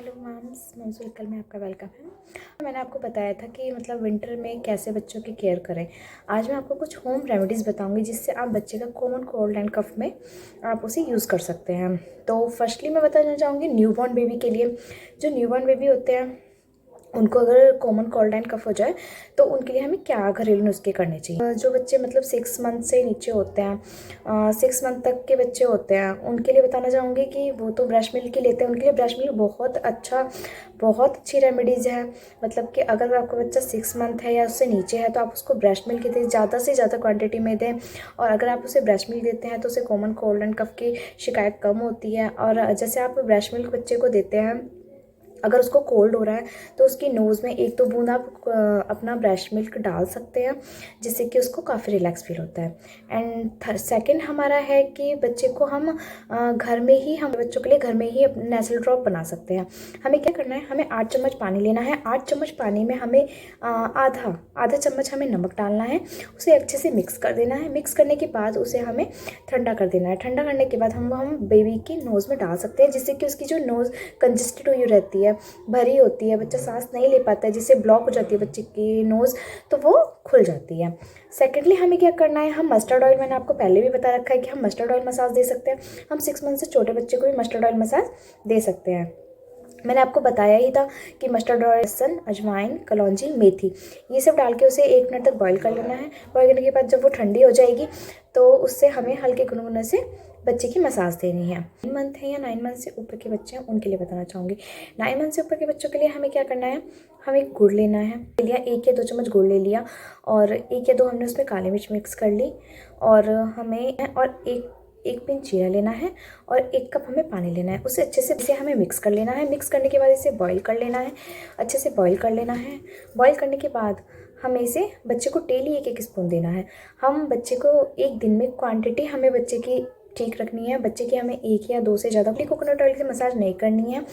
Hello ma'am's कल में आपका वेलकम है। मैंने आपको बताया था कि मतलब विंटर में कैसे बच्चों की केयर करें। आज मैं आपको कुछ होम रेमेडीज़ बताऊंगी जिससे आप बच्चे का कॉमन कोल्ड एंड कफ में आप उसे यूज़ कर सकते हैं। तो फर्स्टली मैं बताना चाहूँगी न्यूबॉर्न बेबी के लिए। जो न्यूबॉर्न बेबी होते हैं उनको अगर कॉमन कोल्ड एंड कफ हो जाए तो उनके लिए हमें क्या घरेलू नुस्खे करने चाहिए। जो बच्चे मतलब 6 मंथ से नीचे होते हैं, 6 मंथ तक के बच्चे होते हैं, उनके लिए बताना चाहूँगी कि वो तो ब्रश मिल्क ही लेते हैं। उनके लिए ब्रश मिल्क बहुत अच्छी रेमेडीज़ है। मतलब कि अगर आपका बच्चा 6 मंथ है या उससे नीचे है तो आप उसको ब्रश मिल्क दें, ज़्यादा से ज़्यादा क्वान्टिटी में दें। और अगर आप उसे ब्रश मिल्क देते हैं तो उसे कॉमन कोल्ड एंड कफ की शिकायत कम होती है। और जैसे आप ब्रश मिल्क बच्चे को देते हैं, अगर उसको कोल्ड हो रहा है तो उसकी नोज़ में एक तो बूंद आप अपना ब्रश मिल्क डाल सकते हैं, जिससे कि उसको काफ़ी रिलैक्स फील होता है। एंड सेकंड हमारा है कि बच्चे को हम घर में ही हम बच्चों के लिए घर में ही नेज़ल ड्रॉप बना सकते हैं। हमें क्या करना है, हमें 8 चम्मच पानी लेना है। 8 चम्मच पानी में हमें आधा चम्मच हमें नमक डालना है। उसे अच्छे से मिक्स कर देना है। मिक्स करने के बाद उसे हमें ठंडा कर देना है। ठंडा करने के बाद हम बेबी की नोज़ में डाल सकते हैं, जिससे कि उसकी जो नोज़ कंजस्टेड हुई रहती है, भरी होती है, बच्चा सांस नहीं ले पाता है, जिससे ब्लॉक हो जाती है बच्चे की नोज़, तो वो खुल जाती है। सेकेंडली हमें क्या करना है, हम मस्टर्ड ऑयल, मैंने आपको पहले भी बता रखा है कि हम मस्टर्ड ऑयल मसाज दे सकते हैं। हम 6 मंथ से छोटे बच्चे को भी मस्टर्ड ऑयल मसाज दे सकते हैं। मैंने आपको बताया ही था कि मस्टर्ड ऑयल, लहसुन, अजवाइन, कलौंजी, मेथी, ये सब डाल के उसे 1 मिनट तक बॉईल कर लेना है। बॉईल करने के बाद जब वो ठंडी हो जाएगी तो उससे हमें हल्के गुनगुने से बच्चे की मसाज देनी है। 9 मंथ है या 9 मंथ से ऊपर के बच्चे हैं उनके लिए बताना चाहूँगी। 9 मंथ से ऊपर के बच्चों के लिए हमें क्या करना है, हमें गुड़ लेना है। लिया 1 या 2 चम्मच गुड़ ले लिया और 1 या 2 हमने उसमें काली मिर्च मिक्स कर ली। और हमें और एक पिंच जीरा लेना है और 1 कप हमें पानी लेना है। उसे अच्छे से इसे हमें मिक्स कर लेना है। मिक्स करने के बाद इसे बॉईल कर लेना है, अच्छे से बॉईल कर लेना है। बॉईल करने के बाद हमें इसे बच्चे को डेली 1-1 स्पून देना है। हम बच्चे को एक दिन में क्वांटिटी हमें बच्चे की ठीक रखनी है। बच्चे की हमें 1 या 2 से ज़्यादा कोकोनट ऑयल से मसाज नहीं करनी है।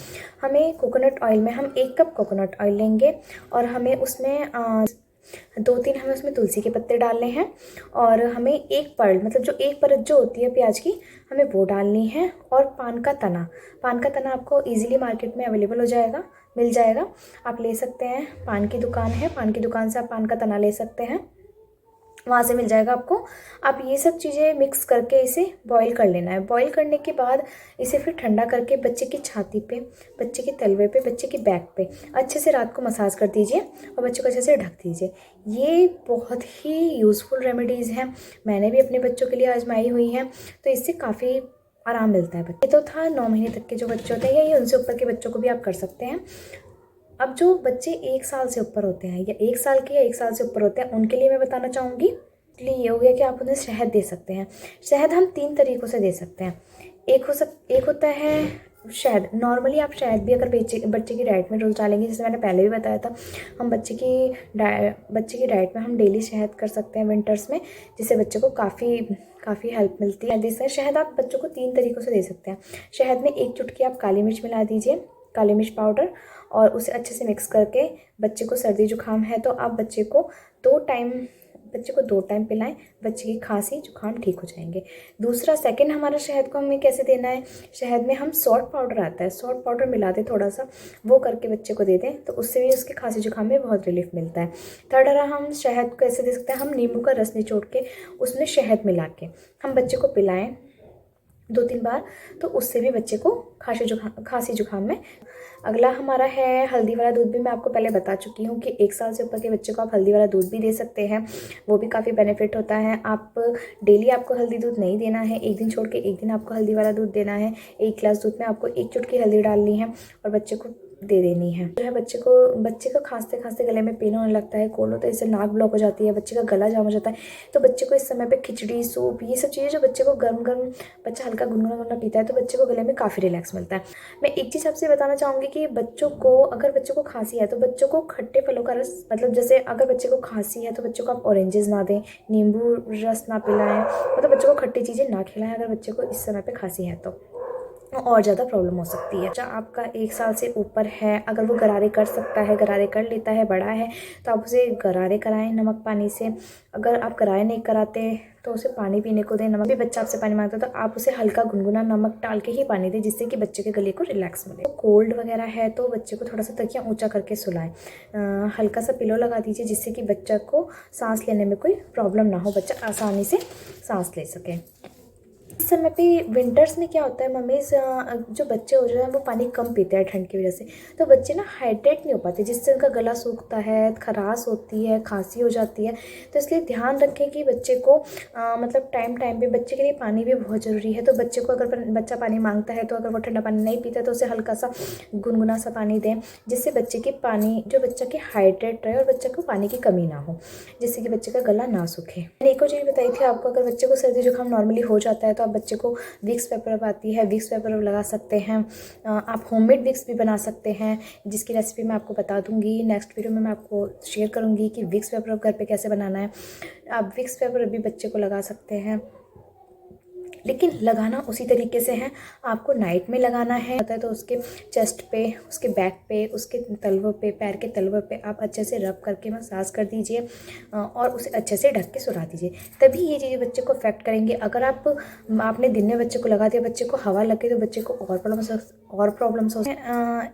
हमें कोकोनट ऑयल में हम 1 कप कोकोनट ऑयल लेंगे और हमें उसमें 2-3 हमें उसमें तुलसी के पत्ते डालने हैं। और हमें एक पर्ल, मतलब जो एक परत जो होती है प्याज की, हमें वो डालनी है। और पान का तना आपको इजीली मार्केट में अवेलेबल हो जाएगा, मिल जाएगा, आप ले सकते हैं। पान की दुकान है, पान की दुकान से आप पान का तना ले सकते हैं, वहाँ से मिल जाएगा आपको। आप ये सब चीज़ें मिक्स करके इसे बॉईल कर लेना है। बॉईल करने के बाद इसे फिर ठंडा करके बच्चे की छाती पे, बच्चे के तलवे पे, बच्चे की बैक पे अच्छे से रात को मसाज कर दीजिए और बच्चे को अच्छे से ढक दीजिए। ये बहुत ही यूज़फुल रेमेडीज़ हैं, मैंने भी अपने बच्चों के लिए आजमाई हुई हैं, तो इससे काफ़ी आराम मिलता है। ये तो था 9 महीने तक के जो बच्चे होते हैं, या ये उनसे ऊपर के बच्चों को भी आप कर सकते हैं। अब जो बच्चे 1 साल से ऊपर होते हैं, या 1 साल के या 1 साल से ऊपर होते हैं, उनके लिए मैं बताना चाहूँगी। इसलिए ये हो गया कि आप उन्हें शहद दे सकते हैं। शहद हम 3 तरीक़ों से दे सकते हैं। एक होता है शहद नॉर्मली, आप शहद भी अगर बच्चे की डाइट में रोज़ डालेंगे, जैसे मैंने पहले भी बताया था, हम बच्चे की डाइट में हम डेली शहद कर सकते हैं विंटर्स में, जिससे बच्चे को काफ़ी हेल्प मिलती है। जैसे शहद आप बच्चों को 3 तरीक़ों से दे सकते हैं। शहद में 1 चुटकी आप काली मिर्च मिला दीजिए, काली मिर्च पाउडर, और उसे अच्छे से मिक्स करके बच्चे को सर्दी जुकाम है तो आप बच्चे को 2 टाइम पिलाएं, बच्चे की खांसी जुकाम ठीक हो जाएंगे। दूसरा सेकंड हमारा शहद को हमें कैसे देना है, शहद में हम सॉल्ट पाउडर आता है, सॉल्ट पाउडर मिला दें थोड़ा सा, वो करके बच्चे को दे दें तो उससे भी उसके खांसी जुकाम में बहुत रिलीफ मिलता है। थर्ड हम शहद को कैसे दे सकते हैं, हम नींबू का रस निचोड़ के उसमें शहद मिला के हम बच्चे को पिलाएं 2-3 बार, तो उससे भी बच्चे को खांसी जुकाम में। अगला हमारा है हल्दी वाला दूध। भी मैं आपको पहले बता चुकी हूँ कि 1 साल से ऊपर के बच्चे को आप हल्दी वाला दूध भी दे सकते हैं, वो भी काफ़ी बेनिफिट होता है। आप डेली आपको हल्दी दूध नहीं देना है, एक दिन छोड़ के एक दिन आपको हल्दी वाला दूध देना है। 1 गिलास दूध में आपको 1 चुटकी हल्दी डालनी है और बच्चे को दे देनी है। जो है बच्चे को खांसते खांसते गले में पेन होने लगता है, कोल्ड होता है, इससे नाक ब्लॉक हो जाती है, बच्चे का गला जाम हो जाता है, तो बच्चे को इस समय पे खिचड़ी, सूप, ये सब चीज़ें जो बच्चे को गर्म बच्चा हल्का गुनगुना पीता है तो बच्चे को गले में काफ़ी रिलैक्स मिलता है। मैं एक चीज़ आपसे बताना चाहूँगी कि अगर बच्चों को खांसी है तो बच्चों को खट्टे फलों का रस, मतलब जैसे अगर बच्चे को खांसी है तो बच्चों को आप ऑरेंजेस ना दें, नींबू रस ना पिलाएं, मतलब बच्चों को खट्टी चीज़ें ना खिलाएं अगर बच्चे को इस समय पे खांसी है तो। और ज़्यादा प्रॉब्लम हो सकती है। बच्चा आपका 1 साल से ऊपर है, अगर वो गरारे कर सकता है, गरारे कर लेता है, बड़ा है, तो आप उसे गरारे कराएं नमक पानी से। अगर आप गरारे नहीं कराते तो उसे पानी पीने को दें। नमक भी बच्चा आपसे पानी मांगता है तो आप उसे हल्का गुनगुना नमक डाल के ही पानी दें, जिससे कि बच्चे के गले को रिलैक्स मिले। तो कोल्ड वगैरह है तो बच्चे को थोड़ा सा तकिया ऊँचा करके सुलाएं। हल्का सा पिलो लगा दीजिए, जिससे कि बच्चा को सांस लेने में कोई प्रॉब्लम ना हो, बच्चा आसानी से सांस ले सके। इस समय पे विंटर्स में क्या होता है मम्मीज़, जो बच्चे हो जाते हैं वो पानी कम पीते हैं ठंड की वजह से, तो बच्चे ना हाइड्रेट नहीं हो पाते, जिससे उनका गला सूखता है, खराश होती है, खांसी हो जाती है। तो इसलिए ध्यान रखें कि बच्चे को मतलब टाइम टाइम पे बच्चे के लिए पानी भी बहुत ज़रूरी है। तो बच्चे को अगर बच्चा पानी मांगता है तो अगर वो ठंडा पानी नहीं पीता तो उसे हल्का सा गुनगुना सा पानी दें, जिससे बच्चे की पानी जो बच्चा की हाइड्रेट रहे और बच्चे को पानी की कमी ना हो, जिससे कि बच्चे का गला ना सूखे। मैंने एक और चीज़ बताई थी आपको, अगर बच्चे को सर्दी जुकाम नॉर्मली हो जाता है तो आप बच्चे को विक्स पेपर आती है, विक्स पेपर लगा सकते हैं। आप होममेड विक्स भी बना सकते हैं, जिसकी रेसिपी मैं आपको बता दूंगी नेक्स्ट वीडियो में। मैं आपको शेयर करूंगी कि विक्स पेपर घर पे कैसे बनाना है। आप विक्स पेपर भी बच्चे को लगा सकते हैं, लेकिन लगाना उसी तरीके से है। आपको नाइट में लगाना है तो उसके चेस्ट पे, उसके बैक पे, उसके तलवों पे, पैर के तलवों पे आप अच्छे से रब करके मसाज कर दीजिए और उसे अच्छे से ढक के सुला दीजिए, तभी ये चीज़ें बच्चे को अफेक्ट करेंगी। अगर आपने दिन में बच्चे को लगा दिया, बच्चे को हवा लगे तो बच्चे को और प्रॉब्लम्स हो।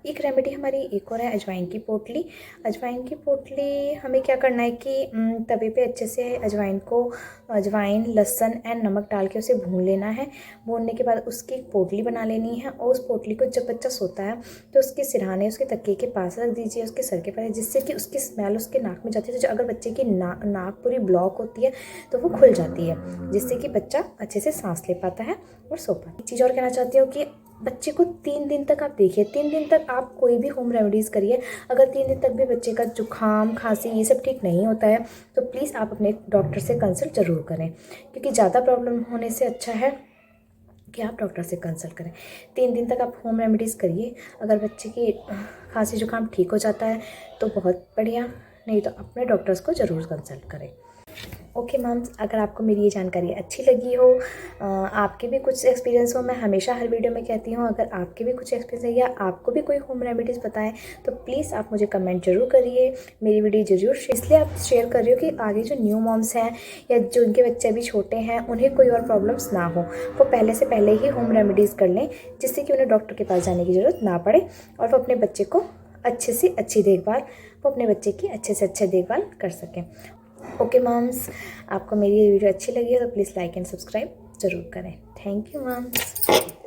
एक रेमेडी हमारी एक और है अजवाइन की पोटली। अजवाइन की पोटली हमें क्या करना है कि तवे पे अच्छे से अजवाइन, लहसुन एंड नमक डाल के उसे भून लेना है। भूनने के बाद उसकी एक पोटली बना लेनी है और उस पोटली को जब बच्चा सोता है तो उसके सिरहाने उसके तकिए के पास रख दीजिए, उसके सर के पास, जिससे कि उसकी स्मेल उसके नाक में जाती है। तो अगर बच्चे की नाक पूरी ब्लॉक होती है तो वो खुल जाती है, जिससे कि बच्चा अच्छे से सांस ले पाता है और सो पाता है। एक चीज़ और कहना चाहती हूँ कि बच्चे को 3 दिन तक आप देखिए, 3 दिन तक आप कोई भी होम रेमेडीज़ करिए। अगर 3 दिन तक भी बच्चे का जुकाम, खांसी ये सब ठीक नहीं होता है तो प्लीज़ आप अपने डॉक्टर से कंसल्ट ज़रूर करें, क्योंकि ज़्यादा प्रॉब्लम होने से अच्छा है कि आप डॉक्टर से कंसल्ट करें। 3 दिन तक आप होम रेमेडीज़ करिए। अगर बच्चे की खांसी जुकाम ठीक हो जाता है तो बहुत बढ़िया, नहीं तो अपने डॉक्टर्स को ज़रूर कंसल्ट करें। ओके मम्स, अगर आपको मेरी ये जानकारी अच्छी लगी हो, आपके भी कुछ एक्सपीरियंस हो, मैं हमेशा हर वीडियो में कहती हूँ अगर आपके भी कुछ एक्सपीरियंस है या आपको भी कोई होम रेमेडीज़ बताएं तो प्लीज़ आप मुझे कमेंट जरूर करिए, मेरी वीडियो जरूर इसलिए आप शेयर कर रही हो कि आगे जो न्यू मॉम्स हैं या जो उनके बच्चे भी छोटे हैं उन्हें कोई और प्रॉब्लम्स ना हो, वो पहले से पहले ही होम रेमेडीज़ कर लें, जिससे कि उन्हें डॉक्टर के पास जाने की ज़रूरत ना पड़े और वो अपने बच्चे को अच्छे से अच्छी देखभाल कर सकें। ओके मॉम्स, आपको मेरी ये वीडियो अच्छी लगी है तो प्लीज़ लाइक एंड सब्सक्राइब ज़रूर करें। Thank you moms.